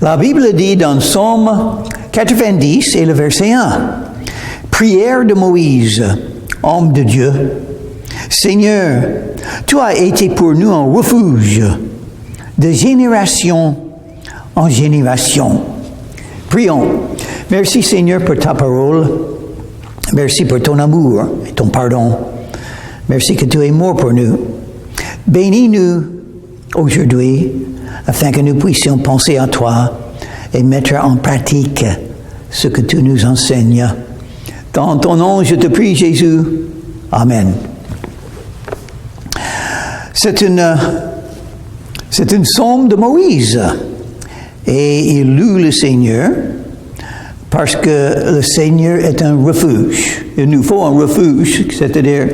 La Bible dit dans Psaume 90 et le verset 1, prière de Moïse, homme de Dieu. Seigneur, tu as été pour nous un refuge de génération en génération. Prions. Merci Seigneur pour ta parole. Merci pour ton amour et ton pardon. Merci que tu es mort pour nous. Bénis-nous aujourd'hui afin que nous puissions penser à toi et mettre en pratique ce que tu nous enseignes. Dans ton nom, je te prie, Jésus. Amen. C'est une psaume de Moïse. Et il loue le Seigneur parce que le Seigneur est un refuge. Il nous faut un refuge, c'est-à-dire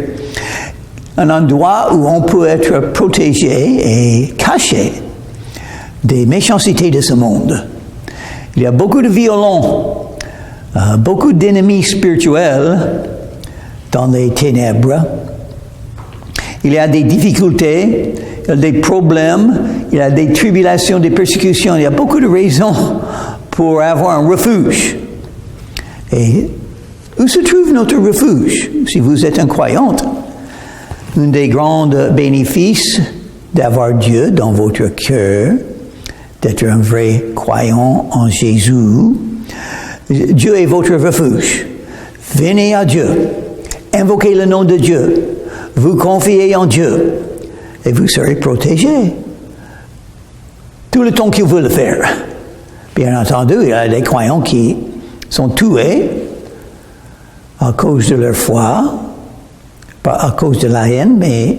un endroit où on peut être protégé et caché des méchancetés de ce monde. Il y a beaucoup de violents, beaucoup d'ennemis spirituels dans les ténèbres. Il y a des difficultés, il y a des problèmes, il y a des tribulations, des persécutions. Il y a beaucoup de raisons pour avoir un refuge. Et où se trouve notre refuge? Si vous êtes un croyant, un des grands bénéfices d'avoir Dieu dans votre cœur, d'être un vrai croyant en Jésus, Dieu est votre refuge. Venez à Dieu, invoquez le nom de Dieu, vous confiez en Dieu et vous serez protégés tout le temps qu'il veut le faire. Bien entendu, il y a des croyants qui sont tués à cause de leur foi, pas à cause de la haine, mais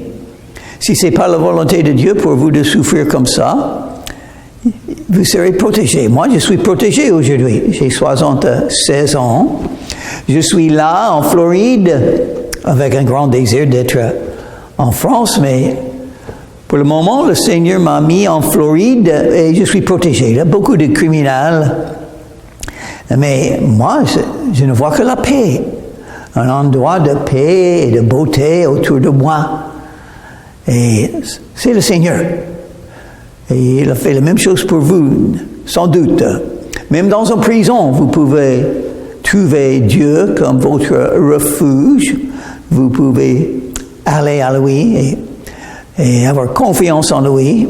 si ce n'est pas la volonté de Dieu pour vous de souffrir comme ça, vous serez protégés. Moi, je suis protégé aujourd'hui. J'ai 76 ans. Je suis là, en Floride, avec un grand désir d'être en France, mais pour le moment, le Seigneur m'a mis en Floride et je suis protégé. Il y a beaucoup de criminels. Mais moi, je ne vois que la paix. Un endroit de paix et de beauté autour de moi. Et c'est le Seigneur. Et il a fait la même chose pour vous, sans doute. Même dans une prison, vous pouvez trouver Dieu comme votre refuge. Vous pouvez aller à lui et avoir confiance en lui.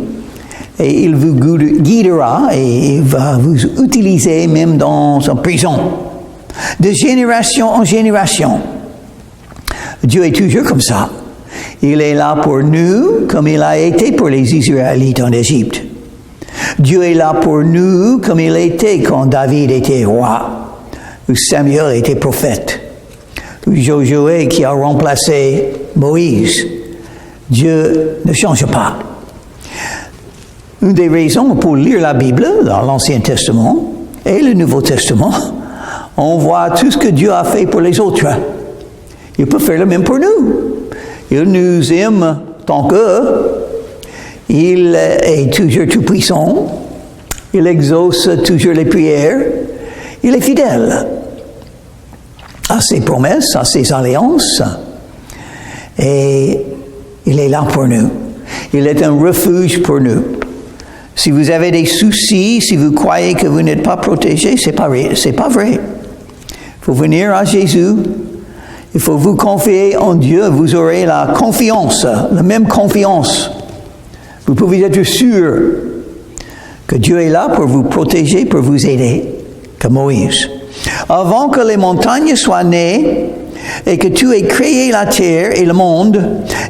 Et il vous guidera et il va vous utiliser même dans une prison. De génération en génération. Dieu est toujours comme ça. Il est là pour nous comme il a été pour les Israélites en Égypte. Dieu est là pour nous comme il était quand David était roi, ou Samuel était prophète, ou Josué qui a remplacé Moïse. Dieu ne change pas. Une des raisons pour lire la Bible dans l'Ancien Testament et le Nouveau Testament, on voit tout ce que Dieu a fait pour les autres. Il peut faire le même pour nous. Il nous aime tant que il est toujours tout-puissant. Il exauce toujours les prières. Il est fidèle à ses promesses, à ses alliances. Et il est là pour nous. Il est un refuge pour nous. Si vous avez des soucis, si vous croyez que vous n'êtes pas protégé, c'est pas vrai. Il faut venir à Jésus. Il faut vous confier en Dieu. Vous aurez la confiance, la même confiance. Vous pouvez être sûr que Dieu est là pour vous protéger, pour vous aider, comme Moïse. Avant que les montagnes soient nées et que tu aies créé la terre et le monde,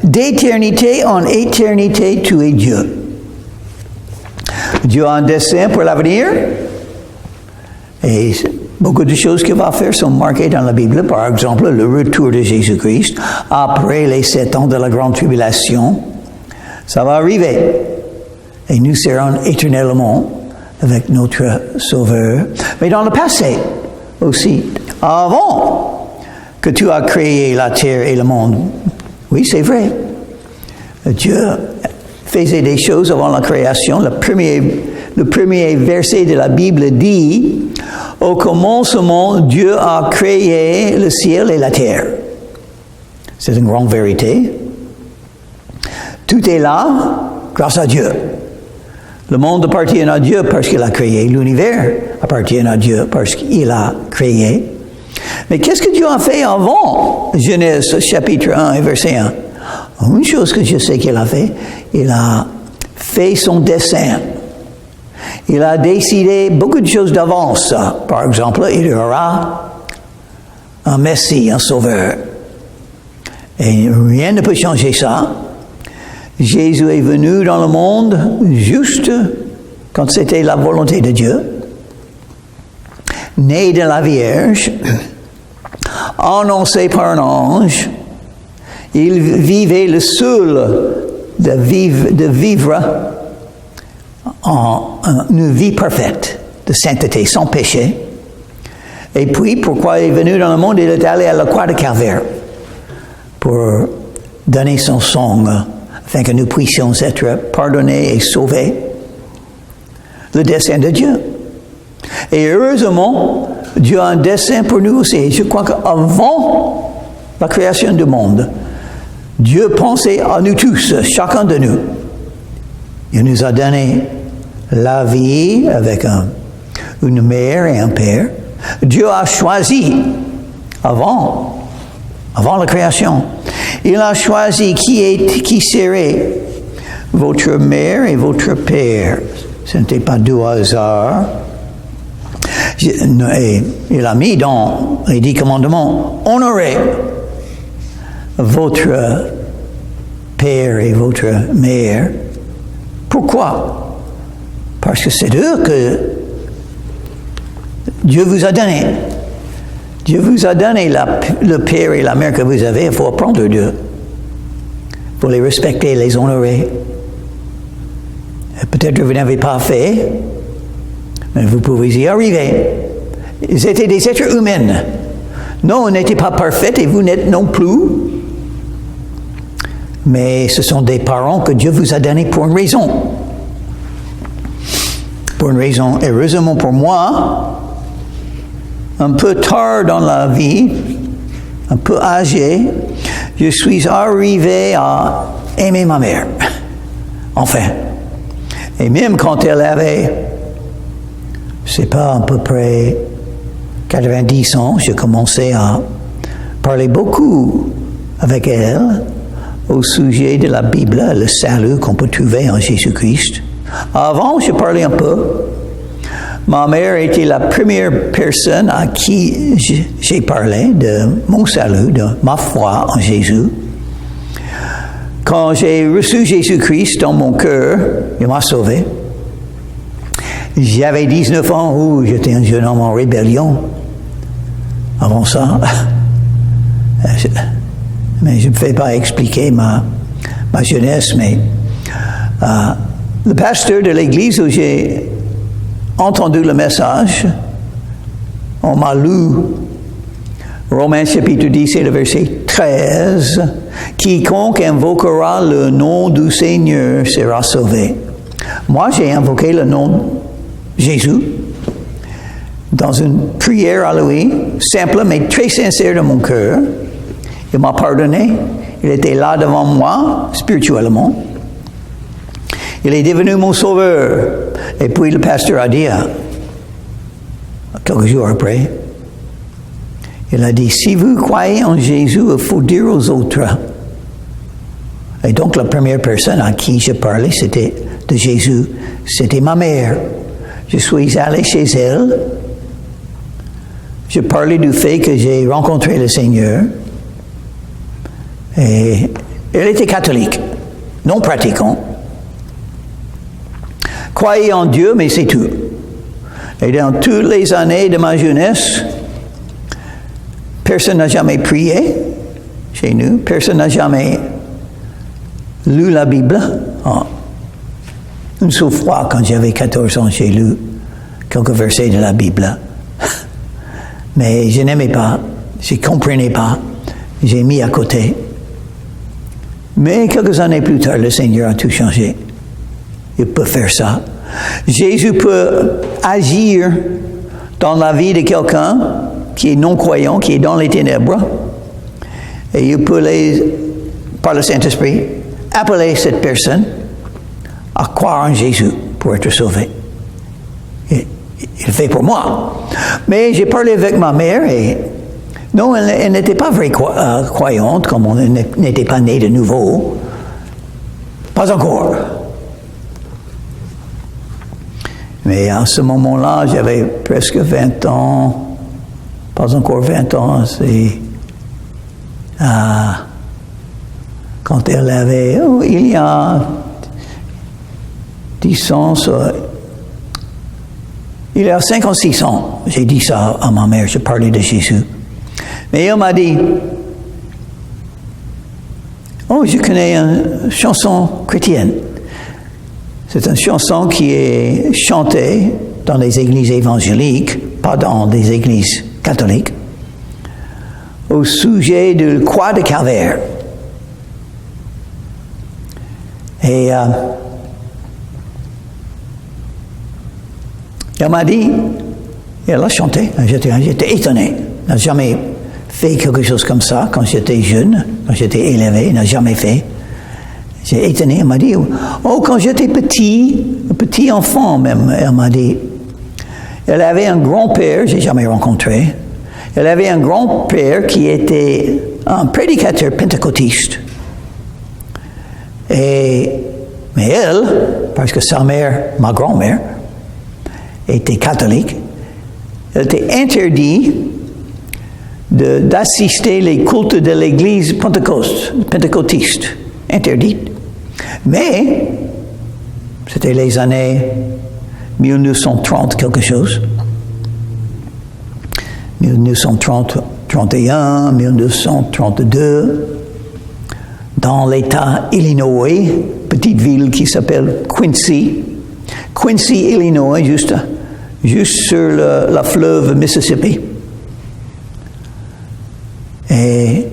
d'éternité en éternité, tu es Dieu. Dieu a un dessein pour l'avenir et beaucoup de choses qu'il va faire sont marquées dans la Bible. Par exemple, le retour de Jésus-Christ après les 7 ans de la grande tribulation. Ça va arriver. Et nous serons éternellement avec notre Sauveur. Mais dans le passé aussi, avant que tu as créé la terre et le monde, oui, c'est vrai. Dieu faisait des choses avant la création. Le premier verset de la Bible dit: au commencement, Dieu a créé le ciel et la terre. C'est une grande vérité. Tout est là grâce à Dieu. Le monde appartient à Dieu parce qu'il a créé. L'univers appartient à Dieu parce qu'il a créé. Mais qu'est-ce que Dieu a fait avant Genèse chapitre 1 et verset 1? Une chose que je sais qu'il a fait, il a fait son dessein. Il a décidé beaucoup de choses d'avance. Par exemple, il y aura un Messie, un sauveur. Et rien ne peut changer ça. Jésus est venu dans le monde juste quand c'était la volonté de Dieu. Né de la Vierge, annoncé par un ange. Il vivait le seul de vivre une vie parfaite, de sainteté, sans péché. Et puis, pourquoi il est venu dans le monde? Il est allé à la croix de Calvaire pour donner son sang, afin que nous puissions être pardonnés et sauvés. Le dessein de Dieu. Et heureusement, Dieu a un dessein pour nous aussi. Je crois qu'avant la création du monde, Dieu pensait à nous tous, chacun de nous. Il nous a donné la vie avec une mère et un père. Dieu a choisi avant la création. Il a choisi qui serait votre mère et votre père. Ce n'était pas du hasard. Il a mis dans les 10 commandements, honorez votre père et votre mère. Pourquoi? Parce que c'est eux que Dieu vous a donné. Dieu vous a donné le père et la mère que vous avez. Il faut apprendre d'eux. Il faut les respecter, les honorer. Et peut-être que vous n'avez pas fait, mais vous pouvez y arriver. Ils étaient des êtres humains. Non, ils n'étaient pas parfaits et vous n'êtes non plus. Mais ce sont des parents que Dieu vous a donnés pour une raison. Pour une raison, heureusement pour moi, un peu tard dans la vie, un peu âgé, je suis arrivé à aimer ma mère. Enfin. Et même quand elle avait, je sais pas, à peu près 90 ans, je commençais à parler beaucoup avec elle au sujet de la Bible, le salut qu'on peut trouver en Jésus-Christ. Avant, je parlais un peu. Ma mère était la première personne à qui j'ai parlé de mon salut, de ma foi en Jésus. Quand j'ai reçu Jésus-Christ dans mon cœur, il m'a sauvé. J'avais 19 ans où j'étais un jeune homme en rébellion. Avant ça, mais je ne fais pas expliquer ma jeunesse, mais le pasteur de l'église où j'ai entendu le message, on m'a lu Romains chapitre 10 et le verset 13, quiconque invoquera le nom du Seigneur sera sauvé. Moi, j'ai invoqué le nom de Jésus dans une prière à lui, simple mais très sincère de mon cœur. Il m'a pardonné. Il était là devant moi, spirituellement. Il est devenu mon sauveur. Et puis le pasteur a dit, quelques jours après, il a dit, si vous croyez en Jésus, il faut dire aux autres. Et donc la première personne à qui je parlais, c'était de Jésus. C'était ma mère. Je suis allé chez elle. Je parlais du fait que j'ai rencontré le Seigneur. Et elle était catholique, non pratiquante. Croyez en Dieu, mais c'est tout. Et dans toutes les années de ma jeunesse, personne n'a jamais prié chez nous. Personne n'a jamais lu la Bible. Oh. Une seule fois, quand j'avais 14 ans, j'ai lu quelques versets de la Bible. Mais je n'aimais pas, je ne comprenais pas. J'ai mis à côté. Mais quelques années plus tard, le Seigneur a tout changé. Il peut faire ça. Jésus peut agir dans la vie de quelqu'un qui est non-croyant, qui est dans les ténèbres. Et il peut, par le Saint-Esprit, appeler cette personne à croire en Jésus. pour être sauvé. Il le fait pour moi. Mais j'ai parlé avec ma mère et non, elle n'était pas vraie croyante, comme on n'était pas né de nouveau. Pas encore. Mais à ce moment-là, j'avais presque 20 ans. Pas encore 20 ans, c'est... quand elle avait... il y a 10 ans, il y a 5 ans, 6 ans, j'ai dit ça à ma mère, je parlais de Jésus. Mais elle m'a dit, je connais une chanson chrétienne. C'est une chanson qui est chantée dans les églises évangéliques, pas dans des églises catholiques, au sujet de la croix de Calvaire. Et elle m'a dit, elle a chanté, j'étais étonné, elle n'a jamais fait quelque chose comme ça quand j'étais jeune, quand j'étais élevé, elle n'a jamais fait. J'ai étonné, elle m'a dit, quand j'étais petit enfant même, elle m'a dit, elle avait un grand-père, j'ai jamais rencontré, elle avait un grand-père qui était un prédicateur pentecôtiste. Mais elle, parce que sa mère, ma grand-mère, était catholique, elle était interdite d'assister les cultes de l'église pentecôtiste. Interdite. Mais, c'était les années 1930 quelque chose. 1931, 1932, dans l'État Illinois, petite ville qui s'appelle Quincy, Illinois, juste sur la fleuve Mississippi. Et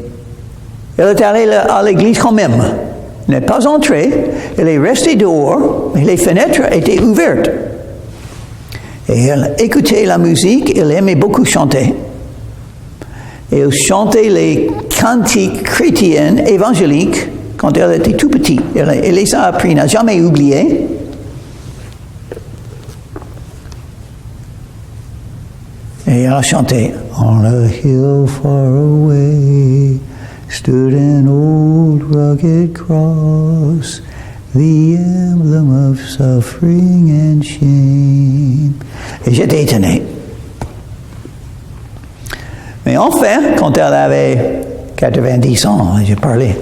elle est allée à l'église quand même. Elle n'est pas entrée, elle est restée dehors, mais les fenêtres étaient ouvertes. Et elle écoutait la musique, elle aimait beaucoup chanter. Et elle chantait les cantiques chrétiennes évangéliques quand elle était tout petite. Elle les a appris, n'a jamais oublié. Et elle a chanté On a hill far away stood an old rugged cross, the emblem of suffering and shame. Et j'étais étonné. Mais enfin, quand elle avait 90 ans, j'ai parlé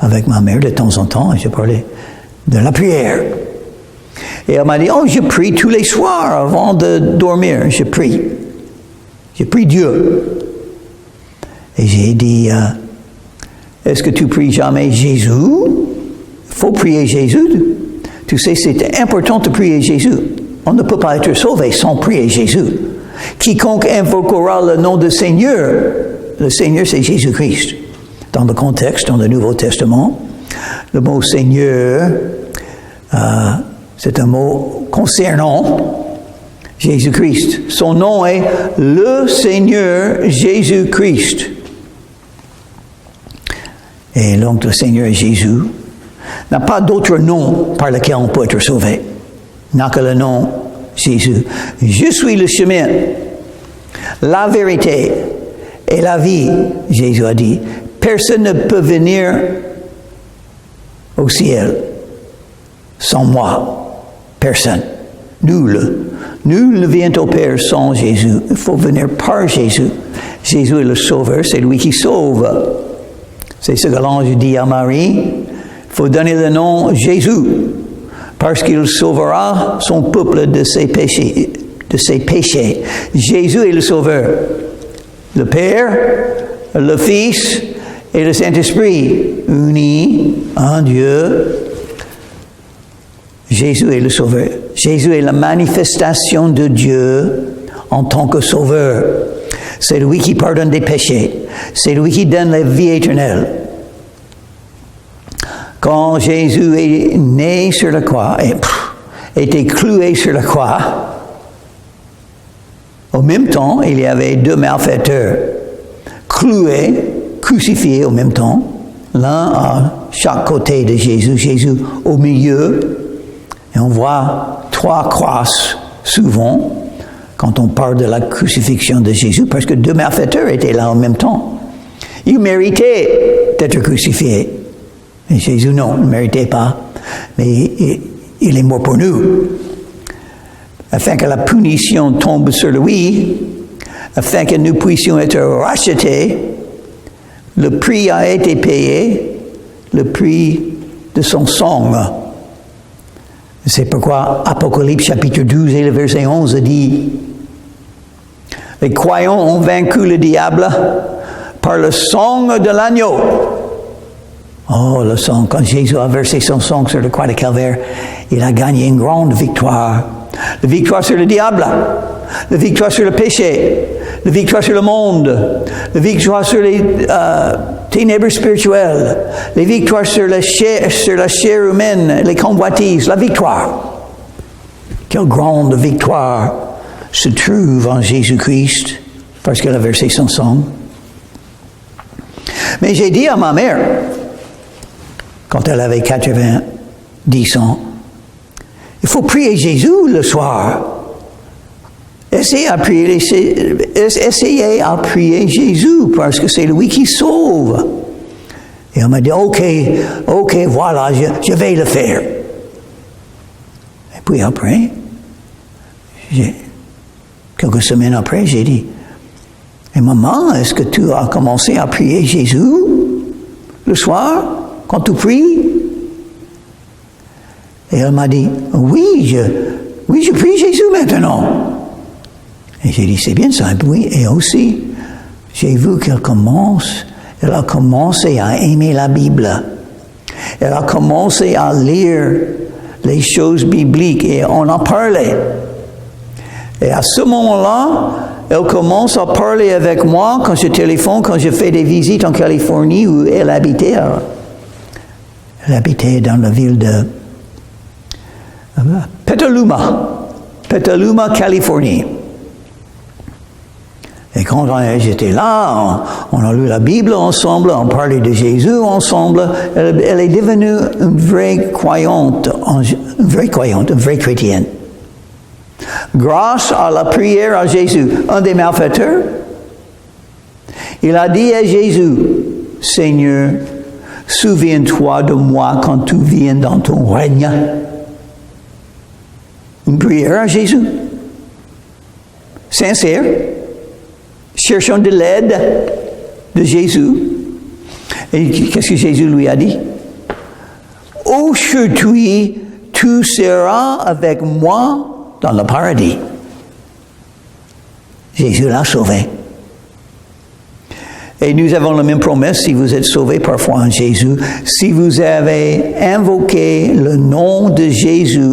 avec ma mère de temps en temps, j'ai parlé de la prière. Et elle m'a dit, je prie tous les soirs avant de dormir, je prie. Je prie Dieu. Et j'ai dit, est-ce que tu pries jamais Jésus? Il faut prier Jésus. Tu sais, c'est important de prier Jésus. On ne peut pas être sauvé sans prier Jésus. Quiconque invoquera le nom du Seigneur, le Seigneur c'est Jésus-Christ. Dans le contexte, dans le Nouveau Testament, le mot Seigneur, c'est un mot concernant Jésus-Christ. Son nom est le Seigneur Jésus-Christ. Et donc le Seigneur Jésus n'a pas d'autre nom par lequel on peut être sauvé. N'a que le nom Jésus. Je suis le chemin, la vérité et la vie, Jésus a dit. Personne ne peut venir au ciel sans moi. Personne. Nul. Nul ne vient au Père sans Jésus. Il faut venir par Jésus. Jésus est le Sauveur, c'est lui qui sauve. C'est ce que l'ange dit à Marie. Il faut donner le nom Jésus, parce qu'il sauvera son peuple de ses péchés. Jésus est le Sauveur. Le Père, le Fils et le Saint-Esprit, unis en Dieu. Jésus est le Sauveur. Jésus est la manifestation de Dieu en tant que Sauveur. C'est lui qui pardonne des péchés. C'est lui qui donne la vie éternelle. Quand Jésus est né sur la croix et était cloué sur la croix, au même temps, il y avait deux malfaiteurs cloués, crucifiés au même temps, l'un à chaque côté de Jésus, Jésus au milieu, et on voit l'histoire croise souvent quand on parle de la crucifixion de Jésus, parce que deux malfaiteurs étaient là en même temps. Ils méritaient d'être crucifiés. Et Jésus, non, ne méritait pas. Mais il est mort pour nous. Afin que la punition tombe sur lui, afin que nous puissions être rachetés, le prix a été payé, le prix de son sang. C'est pourquoi Apocalypse chapitre 12 et le verset 11 dit: les croyants ont vaincu le diable par le sang de l'agneau. Oh, le sang, quand Jésus a versé son sang sur la croix de Calvaire, il a gagné une grande victoire. La victoire sur le diable, la victoire sur le péché, la victoire sur le monde, la victoire sur les ténèbres spirituelles, les victoires sur la chair humaine, les convoitises, la victoire. Quelle grande victoire se trouve en Jésus-Christ parce qu'elle a versé son sang. Mais j'ai dit à ma mère, quand elle avait 90 ans, il faut prier Jésus le soir. Essayez à prier Jésus parce que c'est lui qui sauve. Et on m'a dit, ok, voilà, je vais le faire. Et puis après, quelques semaines après, j'ai dit, et maman, est-ce que tu as commencé à prier Jésus le soir quand tu pries? Et elle m'a dit, oui, je prie Jésus maintenant. Et j'ai dit, c'est bien ça. Oui, et aussi, j'ai vu elle a commencé à aimer la Bible. Elle a commencé à lire les choses bibliques et on en parlait. Et à ce moment-là, elle commence à parler avec moi quand je téléphone, quand je fais des visites en Californie où elle habitait. Elle habitait dans la ville de Petaluma, Californie. Et quand j'étais là, on a lu la Bible ensemble, on parlait de Jésus ensemble. Elle est devenue une vraie croyante, une vraie chrétienne. Grâce à la prière à Jésus, un des malfaiteurs, il a dit à Jésus, Seigneur, souviens-toi de moi quand tu viens dans ton règne. Une prière à Jésus. Sincère. Cherchons de l'aide de Jésus. Et qu'est-ce que Jésus lui a dit? Aujourd'hui, tu seras avec moi dans le paradis. Jésus l'a sauvé. Et nous avons la même promesse si vous êtes sauvés par foi en Jésus. Si vous avez invoqué le nom de Jésus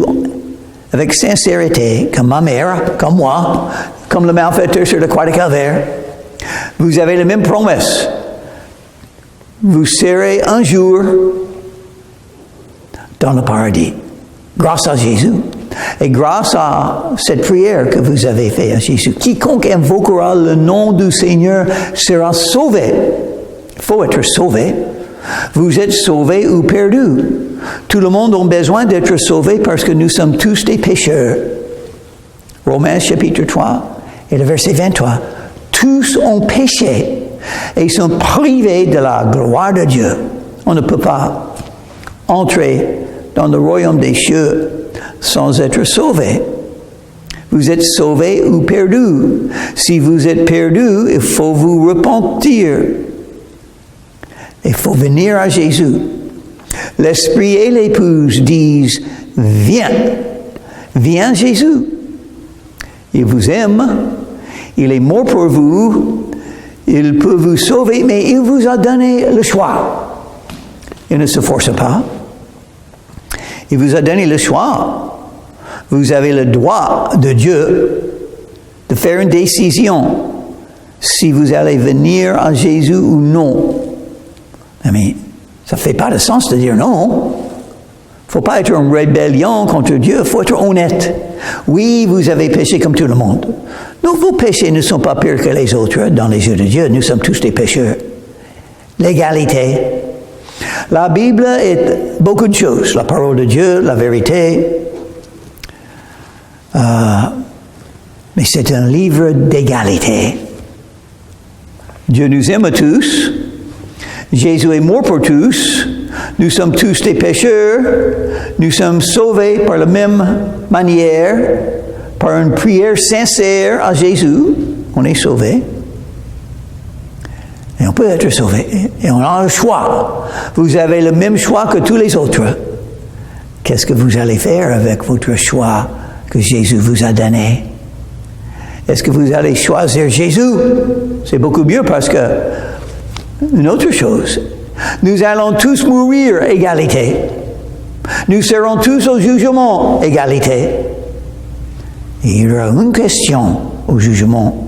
avec sincérité, comme ma mère, comme moi, comme le malfaiteur sur la croix de Calvaire, vous avez la même promesse. Vous serez un jour dans le paradis, grâce à Jésus. Et grâce à cette prière que vous avez faite à Jésus, quiconque invoquera le nom du Seigneur sera sauvé. Il faut être sauvé. Vous êtes sauvés ou perdus. Tout le monde a besoin d'être sauvé parce que nous sommes tous des pécheurs. Romains chapitre 3 et le verset 23. Tous ont péché et sont privés de la gloire de Dieu. On ne peut pas entrer dans le royaume des cieux sans être sauvé. Vous êtes sauvés ou perdus. Si vous êtes perdus, il faut vous repentir. Il faut venir à Jésus. L'esprit et l'épouse disent, viens. Viens Jésus. Il vous aime. Il est mort pour vous. Il peut vous sauver, mais il vous a donné le choix. Il ne se force pas. Il vous a donné le choix. Vous avez le droit de Dieu de faire une décision si vous allez venir à Jésus ou non. Mais ça ne fait pas de sens de dire non. Il ne faut pas être en rébellion contre Dieu, il faut être honnête. Oui, vous avez péché comme tout le monde. Non, vos péchés ne sont pas pires que les autres dans les yeux de Dieu. Nous sommes tous des pécheurs. L'égalité. La Bible est beaucoup de choses. La parole de Dieu, la vérité. Mais c'est un livre d'égalité. Dieu nous aime tous. Jésus est mort pour tous. Nous sommes tous des pécheurs. Nous sommes sauvés par la même manière, par une prière sincère à Jésus. On est sauvés. Et on peut être sauvé. Et on a le choix. Vous avez le même choix que tous les autres. Qu'est-ce que vous allez faire avec votre choix que Jésus vous a donné? Est-ce que vous allez choisir Jésus? C'est beaucoup mieux parce que une autre chose, nous allons tous mourir, égalité. Nous serons tous au jugement, égalité. Et il y aura une question au jugement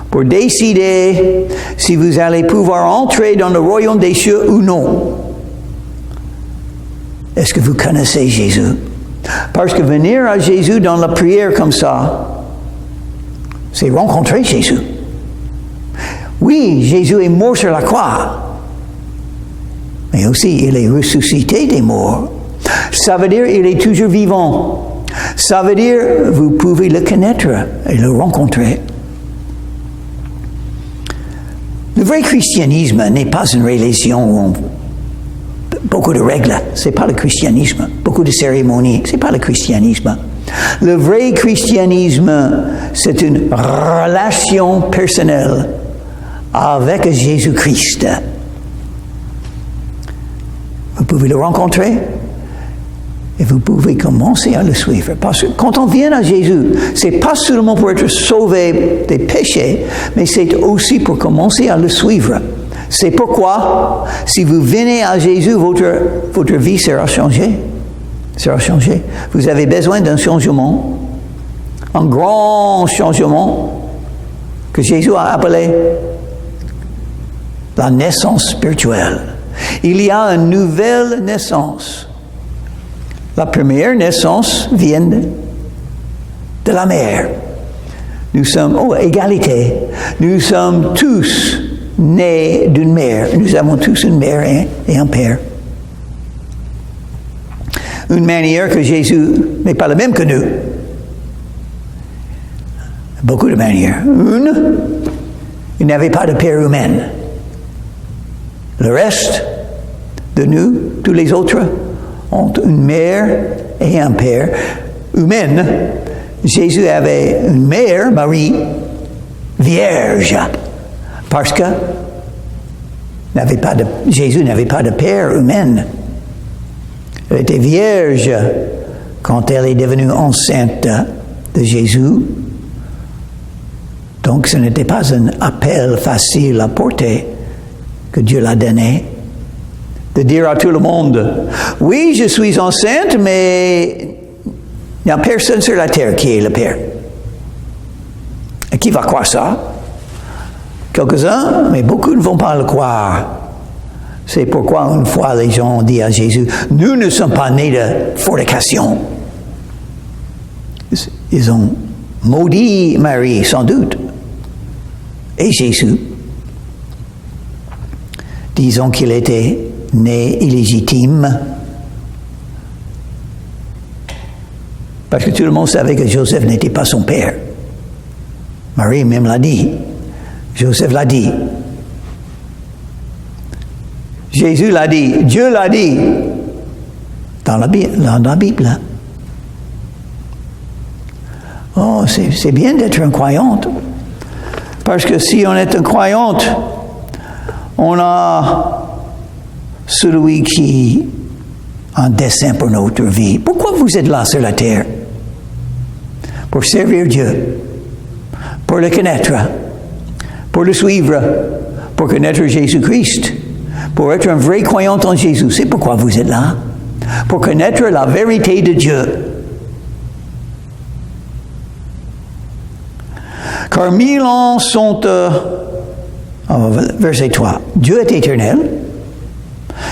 pour décider si vous allez pouvoir entrer dans le royaume des cieux ou non. Est-ce que vous connaissez Jésus? Parce que venir à Jésus dans la prière comme ça, c'est rencontrer Jésus. Oui, Jésus est mort sur la croix, mais aussi il est ressuscité des morts. Ça veut dire qu'il est toujours vivant. Ça veut dire vous pouvez le connaître et le rencontrer. Le vrai christianisme n'est pas une religion où on beaucoup de règles, c'est pas le christianisme. Beaucoup de cérémonies, c'est pas le christianisme. Le vrai christianisme, c'est une relation personnelle avec Jésus-Christ. Vous pouvez le rencontrer et vous pouvez commencer à le suivre. Parce que quand on vient à Jésus, c'est pas seulement pour être sauvé des péchés, mais c'est aussi pour commencer à le suivre. C'est pourquoi, si vous venez à Jésus, votre vie sera changée. Sera changée. Vous avez besoin d'un changement, un grand changement que Jésus a appelé la naissance spirituelle. Il y a une nouvelle naissance. La première naissance vient de la mère. Nous sommes, égalité. Nous sommes tous nés d'une mère. Nous avons tous une mère et un père. Une manière que Jésus n'est pas la même que nous. Beaucoup de manières. Une, il n'avait pas de père humain. Le reste de nous, tous les autres, ont une mère et un père humain. Jésus avait une mère, Marie, vierge, parce que Jésus n'avait pas de père humain. Elle était vierge quand elle est devenue enceinte de Jésus. Donc ce n'était pas un appel facile à porter que Dieu l'a donné. De dire à tout le monde, oui, je suis enceinte, mais il n'y a personne sur la terre qui est le Père. Et qui va croire ça? Quelques-uns, mais beaucoup ne vont pas le croire. C'est pourquoi une fois les gens ont dit à Jésus, nous ne sommes pas nés de fornication. Ils ont maudit Marie, sans doute, et Jésus. Disons qu'il était né illégitime. Parce que tout le monde savait que Joseph n'était pas son père. Marie même l'a dit. Joseph l'a dit. Jésus l'a dit. Dieu l'a dit. Dans la Bible. Oh, c'est bien d'être une croyante. Parce que si on est une croyante, on a celui qui a un dessein pour notre vie. Pourquoi vous êtes là sur la terre? Pour servir Dieu, pour le connaître, pour le suivre, pour connaître Jésus-Christ, pour être un vrai croyant en Jésus. C'est pourquoi vous êtes là. Pour connaître la vérité de Dieu. Car 1000 ans sont... verset 3. Dieu est éternel.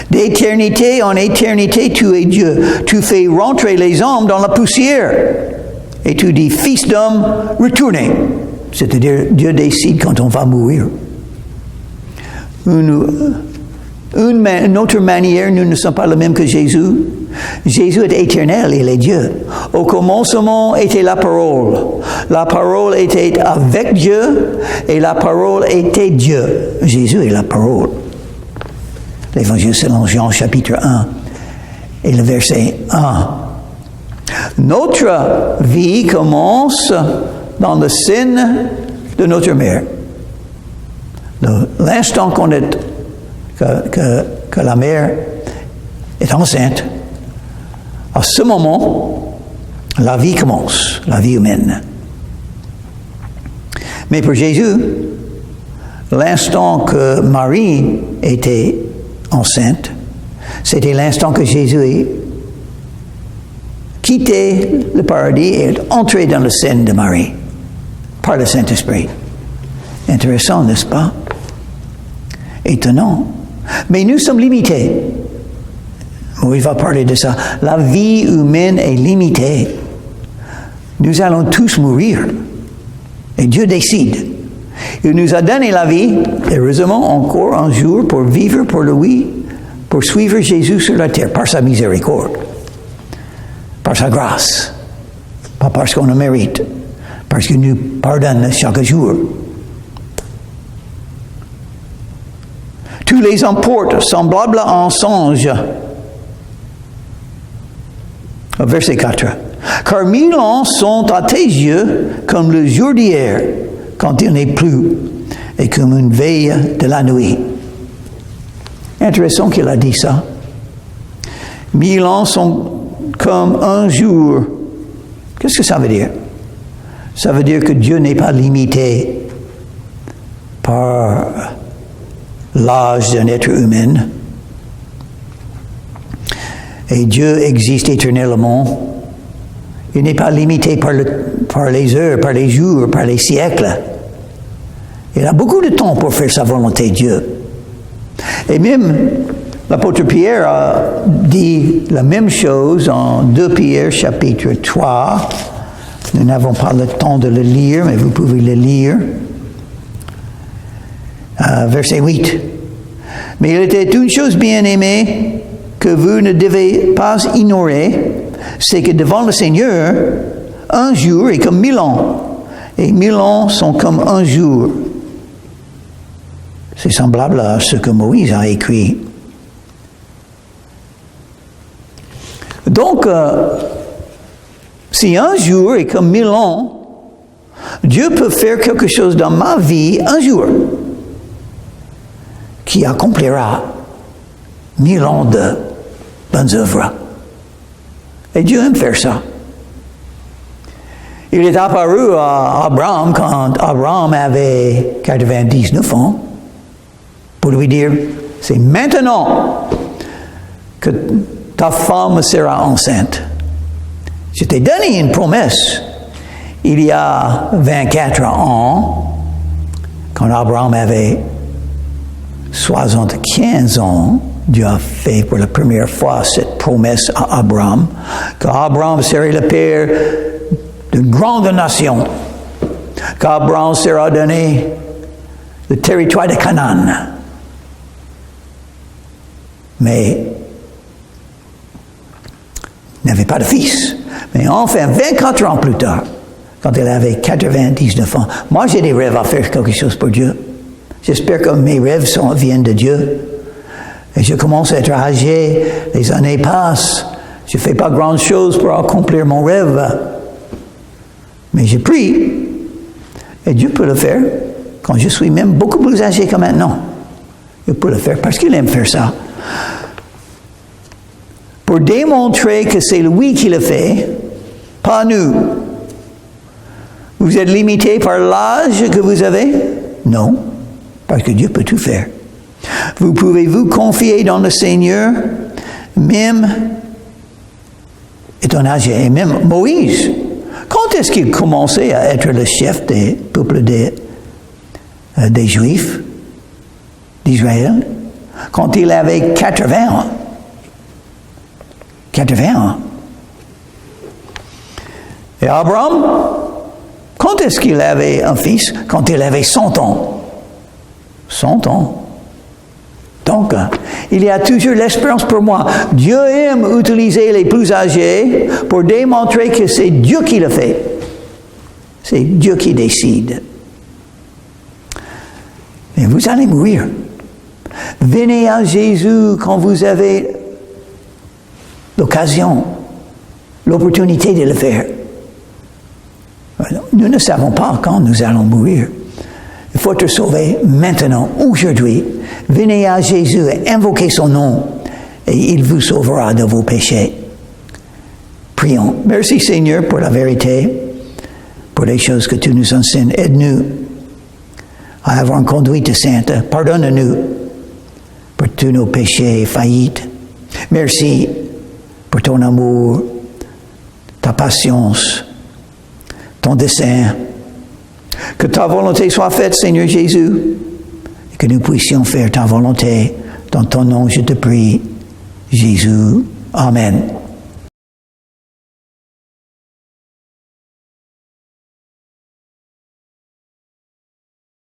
D'éternité en éternité, tu es Dieu. Tu fais rentrer les hommes dans la poussière. Et tu dis, fils d'homme, retournez. C'est-à-dire, Dieu décide quand on va mourir. Une Une autre manière, nous ne sommes pas le même que Jésus. Jésus est éternel, il est Dieu. Au commencement était la parole. La parole était avec Dieu et la parole était Dieu. Jésus est la parole. L'évangile selon Jean, chapitre 1 et le verset 1. Notre vie commence dans le sein de notre mère. L'instant qu'on est, que la mère est enceinte, à ce moment, la vie commence, la vie humaine. Mais pour Jésus, l'instant que Marie était enceinte, c'était l'instant que Jésus est quitté le paradis et est entré dans le sein de Marie par le Saint-Esprit. Intéressant, n'est-ce pas? Étonnant. Mais nous sommes limités. Il va parler de ça. La vie humaine est limitée. Nous allons tous mourir. Et Dieu décide. Il nous a donné la vie, heureusement, encore un jour pour vivre pour lui, pour suivre Jésus sur la terre, par sa miséricorde, par sa grâce, pas parce qu'on le mérite, parce qu'il nous pardonne chaque jour. Tous les emportent, semblables à un songe. Verset 4. Car 1000 ans sont à tes yeux comme le jour d'hier, quand il n'est plus, et comme une veille de la nuit. Intéressant qu'il a dit ça. 1000 ans sont comme un jour. Qu'est-ce que ça veut dire? Ça veut dire que Dieu n'est pas limité par l'âge d'un être humain. Et Dieu existe éternellement. Il n'est pas limité par les heures, par les jours, par les siècles. Il a beaucoup de temps pour faire sa volonté, Dieu. Et même l'apôtre Pierre a dit la même chose en 2 Pierre chapitre 3. Nous n'avons pas le temps de le lire, mais vous pouvez le lire. Verset 8. Mais il était une chose bien aimée que vous ne devez pas ignorer, c'est que devant le Seigneur, un jour est comme 1000 ans, et 1000 ans sont comme un jour. C'est semblable à ce que Moïse a écrit. Donc, si un jour est comme 1000 ans, Dieu peut faire quelque chose dans ma vie un jour qui accomplira 1000 ans de bonnes œuvres. Et Dieu aime faire ça. Il est apparu à Abraham quand Abraham avait 99 ans pour lui dire, c'est maintenant que ta femme sera enceinte. Je t'ai donné une promesse il y a 24 ans, quand Abraham avait 75 ans. Dieu a fait pour la première fois cette promesse à Abraham, qu'Abraham serait le père d'une grande nation, qu'Abraham sera donné le territoire de Canaan. Mais il n'avait pas de fils. Mais enfin, 24 ans plus tard, quand il avait 99 ans, moi j'ai des rêves à faire quelque chose pour Dieu. J'espère que mes rêves viennent de Dieu. Et je commence à être âgé, les années passent, je ne fais pas grand-chose pour accomplir mon rêve. Mais je prie, et Dieu peut le faire quand je suis même beaucoup plus âgé que maintenant. Il peut le faire parce qu'il aime faire ça. Pour démontrer que c'est lui qui le fait, pas nous. Vous êtes limité par l'âge que vous avez? Non, parce que Dieu peut tout faire. Vous pouvez vous confier dans le Seigneur, même étant âgé. Et même Moïse, quand est-ce qu'il commençait à être le chef des peuples des Juifs d'Israël? Quand il avait 80 ans. 80 ans. Et Abraham, quand est-ce qu'il avait un fils? Quand il avait 100 ans. 100 ans. Donc, il y a toujours l'espérance pour moi. Dieu aime utiliser les plus âgés pour démontrer que c'est Dieu qui le fait. C'est Dieu qui décide. Mais vous allez mourir. Venez à Jésus quand vous avez l'occasion, l'opportunité de le faire. Nous ne savons pas quand nous allons mourir. Il faut être sauvé maintenant, aujourd'hui. Venez à Jésus et invoquez son nom et il vous sauvera de vos péchés. Prions. Merci Seigneur pour la vérité, pour les choses que tu nous enseignes. Aide-nous à avoir une conduite sainte. Pardonne-nous pour tous nos péchés et faillites. Merci pour ton amour, ta patience, ton dessein. Que ta volonté soit faite, Seigneur Jésus, et que nous puissions faire ta volonté. Dans ton nom, je te prie, Jésus. Amen.